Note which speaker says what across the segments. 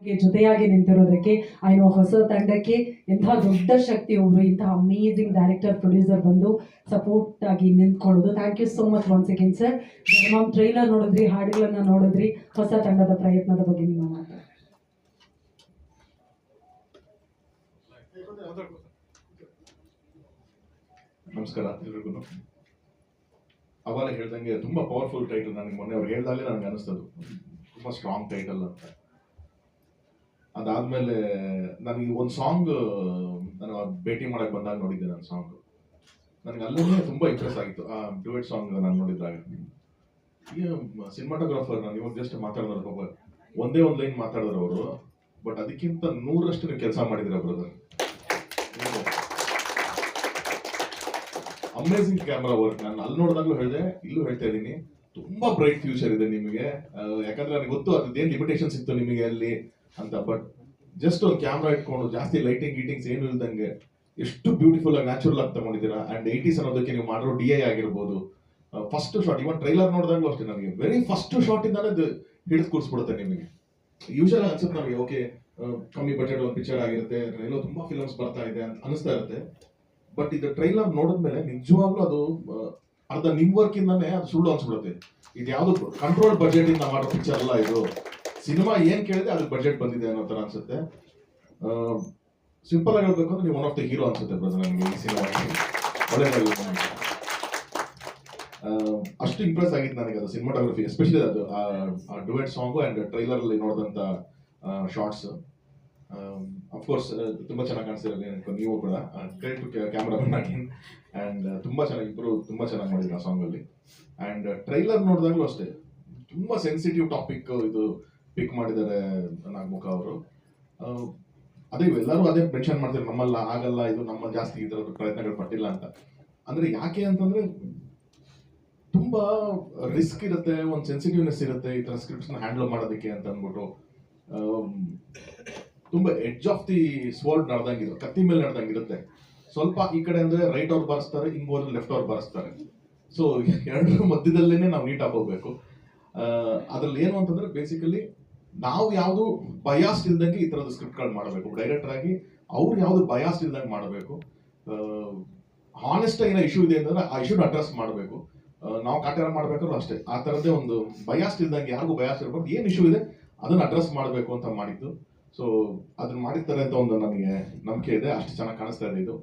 Speaker 1: ಜೊತೆಯಾಗಿ ನಿಂತಿರೋದಕ್ಕೆ ಐನೋ ಹೊಸ ತಂಡಕ್ಕೆ ಇಂತಹ ದೊಡ್ಡ ಶಕ್ತಿ ಒಬ್ರು ಇಂತಹ ಅಮೇಜಿಂಗ್ ಡೈರೆಕ್ಟರ್ ಪ್ರೊಡ್ಯೂಸರ್ ಬಂದು ಸಪೋರ್ಟ್ ಆಗಿ ನಿಂತ್ಕೊಳ್ಳೋದು. Thank you so much once again sir. ನಮ್ಮ ಟ್ರೈಲರ್ ನೋಡಿದ್ರಿ, ಹಾಡುಗಳನ್ನ ನೋಡಿದ್ರಿ, ಹೊಸ ತಂಡದ ಪ್ರಯತ್ನದ ಬಗ್ಗೆ ನಿಮ್ಮ ಮಾತು.
Speaker 2: ನಮಸ್ಕಾರ ಎಲ್ರಿಗೂ. ಅವಾಗ ಹೇಳ್ದಂಗೆ ತುಂಬಾ ಪವರ್ಫುಲ್ ಟೈಟಲ್. ನನಗೆ ಮೊನ್ನೆ ಅವ್ರು ಹೇಳ್ದಾಗಲೇ ನನಗೆ ಅನಿಸ್ತದು ತುಂಬಾ ಸ್ಟ್ರಾಂಗ್ ಟೈಟಲ್ ಅಂತ. ಅದಾದ್ಮೇಲೆ ನನಗೆ ಒಂದು ಸಾಂಗ್ ನಾನು ಭೇಟಿ ಮಾಡಕ್ ಬಂದಾಗ ನೋಡಿದ್ದೆ. ನನ್ನ ಸಾಂಗ್ ನನಗೆ ಅಲ್ಲೇ ತುಂಬಾ ಇಂಪ್ರೆಸ್ ಆಗಿತ್ತು. ಆ ಡ್ಯುಯೆಟ್ ಸಾಂಗ್ ನಾನು ನೋಡಿದಾಗ ಈ ಸಿನಿಮಾಟೋಗ್ರಾಫರ್ ನಾನು ಇವಾಗ ಜಸ್ಟ್ ಮಾತಾಡಿದ್ರು, ಪಾಪ ಒಂದೇ ಒಂದು ಲೈನ್ ಮಾತಾಡಿದ್ರು ಅವರು, ಬಟ್ ಅದಕ್ಕಿಂತ 100ರಷ್ಟು ನೀವು ಕೆಲಸ ಮಾಡಿದಿರ ಬ್ರದರ್. Amazing camera work. ನಾನು ಅಲ್ಲಿ ನೋಡಿದಾಗಲೂ ಹೇಳಿದೆ, ಇಲ್ಲೂ ಹೇಳ್ತಾ ಇದ್ದೀನಿ, ತುಂಬಾ ಬ್ರೈಟ್ ಫ್ಯೂಚರ್ ಇದೆ ನಿಮಗೆ. ಯಾಕಂದ್ರೆ ನನಗೆ ಗೊತ್ತು ಅದೇನು ಲಿಮಿಟೇಷನ್ಸ್ ಇತ್ತು ನಿಮಗೆ ಅಲ್ಲಿ ಅಂತ. ಬಟ್ ಜಸ್ಟ್ ಒಂದು ಕ್ಯಾಮ್ರಾ ಇಟ್ಕೊಂಡು ಜಾಸ್ತಿ ಲೈಟಿಂಗ್ ಗೀಟಿಂಗ್ಸ್ ಏನು ಇಲ್ದಂಗೆ ಎಷ್ಟು ಬ್ಯೂಟಿಫುಲ್ ಆಗಿ ನ್ಯಾಚುರಲ್ ಆಗಿ ತಗೊಂಡಿದ್ದೀರಾ. ಅಂಡ್ 80s ಅನ್ನೋದಕ್ಕೆ ನೀವು ಮಾಡಿರೋ DI ಆಗಿರ್ಬೋದು. ಫಸ್ಟ್ ಶಾಟ್, ಇವನ್ ಟ್ರೈಲರ್ ನೋಡಿದಾಗಲೂ ಅಷ್ಟೇ, ನನಗೆ ವೆರಿ ಫಸ್ಟ್ ಶಾಟ್ ಇಂದಾನೆ ಹಿಡಿದು ಕೂರಿಸ್ಬಿಡುತ್ತೆ ನಿಮಗೆ. ಯೂಶಲ್ ಅನ್ಸುತ್ತೆ ನಮಗೆ, ಓಕೆ ಕಮ್ಮಿ ಬಜೆಟ್ ಒಂದು ಪಿಕ್ಚರ್ ಆಗಿರುತ್ತೆ, ಎಲ್ಲೋ ತುಂಬಾ ಫಿಲಮ್ಸ್ ಬರ್ತಾ ಇದೆ ಅಂತ ಅನಿಸ್ತಾ ಇರುತ್ತೆ. ಬಟ್ ಇದು ಟ್ರೈಲರ್ ನೋಡಿದ್ಮೇಲೆ ನಿಜವಾಗ್ಲೂ ಅದು ಅರ್ಧ ನಿಮ್ ವರ್ಕ್ ಇಂದಾನೆ ಅದು ಸುಳ್ಳು ಅನ್ಸ್ಬಿಡುತ್ತೆ. ಇದು ಯಾವ್ದು ಕಂಟ್ರೋಲ್ ಬಜೆಟ್ ಇಂದ ಮಾಡೋ ಪಿಕ್ಚರ್ ಅಲ್ಲ ಇದು. ಸಿನಿಮಾ ಏನ್ ಕೇಳಿದೆ ಅದಕ್ಕೆ ಬಜೆಟ್ ಬಂದಿದೆ ಅನ್ನೋ ತರ ಅನ್ಸುತ್ತೆ. ಸಿಂಪಲ್ ಆಗಿ ಹೇಳ್ಬೇಕು ಅಂದ್ರೆ ನೀವು ಒನ್ ಆಫ್ ದ ಹೀರೋ ಅನ್ಸುತ್ತೆ ಬ್ರದರ್ ನನಗೆ ಈ ಸಿನಿಮಾ. ಒಳ್ಳೆದಾಗಿ ಅಷ್ಟು ಇಂಪ್ರೆಸ್ ಆಗಿತ್ತು ನನಗೆ ಅದು ಸಿನಿಮಾಟೋಗ್ರಫಿ, ಎಸ್ಪೆಷಲಿ ಅದು ಆ ಡುಯೆಟ್ ಸಾಂಗು ಅಂಡ್ ಟ್ರೈಲರ್ ಅಲ್ಲಿ ನೋಡಿದಂತ ಶಾರ್ಟ್ಸ್. ಅಫ್ಕೋರ್ಸ್ ತುಂಬಾ ಚೆನ್ನಾಗಿ ಕಾಣಿಸ್ತಿರೋದು ನೀವು ಕೂಡ. Credit cameraman again. ಅಂಡ್ ತುಂಬಾ ಚೆನ್ನಾಗಿ ಇಬ್ಬರು ತುಂಬಾ ಚೆನ್ನಾಗಿ ಮಾಡಿದ್ರು ಆ ಸಾಂಗ್ ಅಲ್ಲಿ. ಅಂಡ್ ಟ್ರೈಲರ್ ನೋಡಿದಾಗಲೂ ಅಷ್ಟೇ ತುಂಬಾ ಸೆನ್ಸಿಟಿವ್ ಟಾಪಿಕ್ ಇದು ಪಿಕ್ ಮಾಡಿದ್ದಾರೆ ನಾಗಮುಖ ಅವರು. ಅದೇ ಎಲ್ಲರೂ ಅದೇ ಮೆನ್ಷನ್ ಮಾಡ್ತಾರೆ, ನಮ್ಮಲ್ಲ ಆಗಲ್ಲ, ಇದು ನಮ್ಮ ಜಾಸ್ತಿ ಇದರ ಪ್ರಯತ್ನಗಳು ಪಟ್ಟಿಲ್ಲ ಅಂತ. ಅಂದ್ರೆ ಯಾಕೆ ಅಂತಂದ್ರೆ ತುಂಬಾ ರಿಸ್ಕ್ ಇರುತ್ತೆ, ಒಂದು ಸೆನ್ಸಿಟಿವ್ನೆಸ್ ಇರುತ್ತೆ ಈ ತರ ಸ್ಕ್ರಿಪ್ಟ್ಸ್ ನ ಹ್ಯಾಂಡಲ್ ಮಾಡೋದಕ್ಕೆ ಅಂತ ಅಂದ್ಬಿಟ್ಟು. ತುಂಬಾ ಎಡ್ಜ್ ಆಫ್ ದಿ ಸ್ವರ್ಡ್ ನಡೆದಂಗಿರುತ್ತೆ, ಕತ್ತಿ ಮೇಲೆ ನಡೆದಂಗಿರುತ್ತೆ. ಸ್ವಲ್ಪ ಈ ಕಡೆ ಅಂದ್ರೆ ರೈಟ್ ಅವ್ರು ಬರೆಸ್ತಾರೆ, ಹಿಂಗೋದ್ರೆ ಲೆಫ್ಟ್ ಅವ್ರು ಬರೆಸ್ತಾರೆ. ಸೊ ಎರಡರ ಮಧ್ಯದಲ್ಲೇನೆ ನಾವು ನೀಟಾಗಿ ಹೋಗ್ಬೇಕು. ಅದ್ರಲ್ಲಿ ಏನು ಅಂತಂದ್ರೆ ಬೇಸಿಕಲಿ ನಾವು ಯಾವುದು ಬಯಾಸ್ಟ್ ಇಲ್ದಂಗೆ ಈ ತರದ ಸ್ಕ್ರಿಪ್ಟ್ಗಳು ಮಾಡಬೇಕು. ಡೈರೆಕ್ಟರ್ ಆಗಿ ಅವ್ರು ಯಾವ್ದು ಬಯಾಸ್ಟ್ ಇಲ್ದಂಗೆ ಮಾಡಬೇಕು. ಹಾನೆಸ್ಟ್ ಏನೋ ಇಶ್ಯೂ ಇದೆ ಅಂತಂದ್ರೆ ಆ ಇಶ್ಯೂನ ಅಡ್ರೆಸ್ ಮಾಡಬೇಕು. ನಾವು ಕಾಟೇರ ಮಾಡ್ಬೇಕಾದ್ರೂ ಅಷ್ಟೇ ಆ ತರದೇ ಒಂದು ಬಯಾಸ್ಟ್ ಇಲ್ದಂಗೆ, ಯಾರಿಗೂ ಬಯಾಸ್ಟ್ ಇರ್ಬಾರ್ದು, ಏನ್ ಇಶ್ಯೂ ಇದೆ ಅದನ್ನ ಅಡ್ರೆಸ್ ಮಾಡಬೇಕು ಅಂತ ಮಾಡಿದ್ದು. ಸೊ ಅದನ್ನ ಮಾಡಿರ್ತಾರೆ ಅಂತ ಒಂದು ನನಗೆ ನಂಬಿಕೆ ಇದೆ. ಅಷ್ಟು ಚೆನ್ನಾಗಿ ಕಾಣಿಸ್ತಾ ಇದೆ ಇದು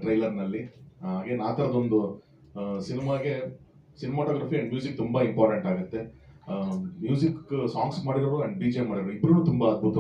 Speaker 2: ಟ್ರೈಲರ್ ನಲ್ಲಿ. ಹಾಗೆ ಆ ತರದೊಂದು ಸಿನಿಮಾಗೆ ಸಿನಿಮಾಟೋಗ್ರಫಿ ಅಂಡ್ ಮ್ಯೂಸಿಕ್ ತುಂಬಾ ಇಂಪಾರ್ಟೆಂಟ್ ಆಗುತ್ತೆ. ಮ್ಯೂಸಿಕ್ ಸಾಂಗ್ಸ್ ಮಾಡಿರೋರು ಅಂಡ್ BGM ಮಾಡಿರೋರು ಇಬ್ರು ತುಂಬಾ ಅದ್ಭುತ.